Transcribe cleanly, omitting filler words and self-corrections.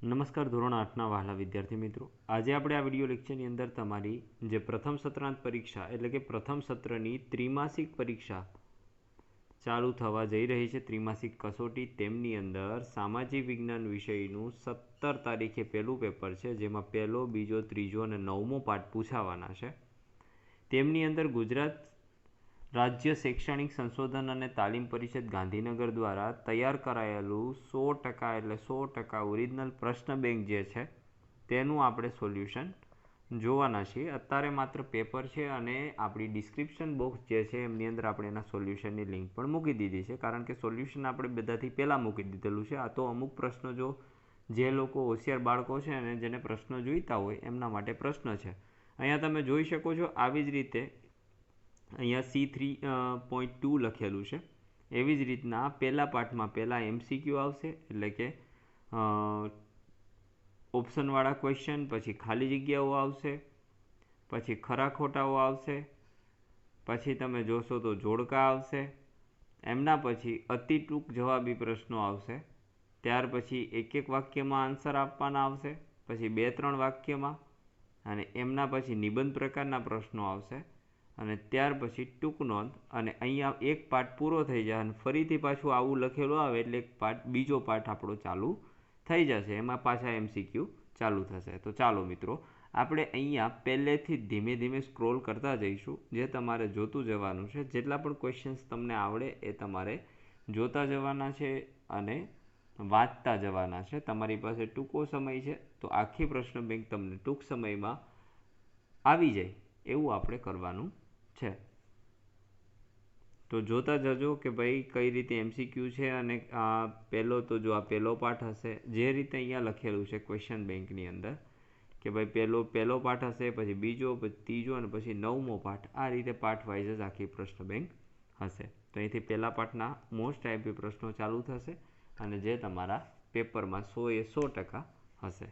નમસ્કાર ધોરણ 8ના વહાલા વિદ્યાર્થી મિત્રો, આજે આપણે આ વિડીયો લેક્ચરની અંદર તમારી જે પ્રથમ સત્રાંત પરીક્ષા એટલે કે પ્રથમ સત્રની ત્રિમાસિક પરીક્ષા ચાલુ થવા જઈ રહી છે, ત્રિમાસિક કસોટી, તેમની અંદર સામાજિક વિજ્ઞાન વિષયનું 17 તારીખે પહેલું પેપર છે, જેમાં પહેલો, બીજો, ત્રીજો અને 9મો પાઠ પૂછાવાના છે. તેમની અંદર ગુજરાત રાજ્ય શૈક્ષણિક સંશોધન અને તાલીમ પરિષદ ગાંધીનગર દ્વારા તૈયાર કરાયેલું 100% એટલે 100% ઓરિજિનલ પ્રશ્ન બેંક જે છે તેનું આપણે સોલ્યુશન જોવાના છીએ. અત્યારે માત્ર પેપર છે અને આપણી ડિસ્ક્રિપ્શન બોક્સ જે છે એમની અંદર આપણે એના સોલ્યુશનની લિંક પણ મૂકી દીધી છે, કારણ કે સોલ્યુશન આપણે બધાથી પહેલાં મૂકી દીધેલું છે. આ તો અમુક પ્રશ્નો જો જે લોકો હોશિયાર બાળકો છે અને જેને પ્રશ્નો જોઈતા હોય એમના માટે પ્રશ્ન છે. અહીંયા તમે જોઈ શકો છો, આવી જ રીતે અહીંયા C3.2 લખેલું છે. એવી જ રીતના પહેલા પાઠમાં પહેલાં MCQ આવશે, એટલે કે ઓપ્શનવાળા ક્વેશ્ચન, પછી ખાલી જગ્યાઓ આવશે, પછી ખરા ખોટાઓ આવશે, પછી તમે જોશો તો જોડકા આવશે, એમના પછી અતિ ટૂંક જવાબી પ્રશ્નો આવશે, ત્યાર પછી એક વાક્યમાં આન્સર આપવાના આવશે, પછી 2-3 વાક્યમાં, અને એમના પછી નિબંધ પ્રકારના પ્રશ્નો આવશે, અને ત્યાર પછી ટૂંક નોંધ. અને અહીંયા એક પાઠ પૂરો થઈ જાય અને ફરીથી પાછું આવું લખેલું આવે એટલે બીજો પાઠ આપણો ચાલુ થઈ જશે, એમાં પાછા MCQ ચાલુ થશે. તો ચાલો મિત્રો, આપણે અહીંયા પહેલેથી ધીમે ધીમે સ્ક્રોલ કરતા જઈશું, જે તમારે જોતું જવાનું છે. જેટલા પણ ક્વેશ્ચન્સ તમને આવડે એ તમારે જોતા જવાના છે અને વાંચતા જવાના છે. તમારી પાસે ટૂંકો સમય છે તો આખી પ્રશ્ન બેંક તમને ટૂંક સમયમાં આવી જાય એવું આપણે કરવાનું છે. તો જોતા જજો કે ભાઈ કઈ રીતે MCQ છે. અને પહેલો તો જો આ પહેલો પાઠ હશે, જે રીતે અહીંયા લખેલું છે ક્વેશ્ચન બેંકની અંદર કે ભાઈ પહેલો પાઠ હશે, પછી બીજો, પછી ત્રીજો અને પછી 9મો પાઠ. આ રીતે પાઠ વાઇઝ જ આખી પ્રશ્ન બેંક હશે. તો અહીંથી પહેલા પાઠના મોસ્ટ આઈએમપી પ્રશ્નો ચાલુ થશે અને જે તમારા પેપરમાં 100% હશે.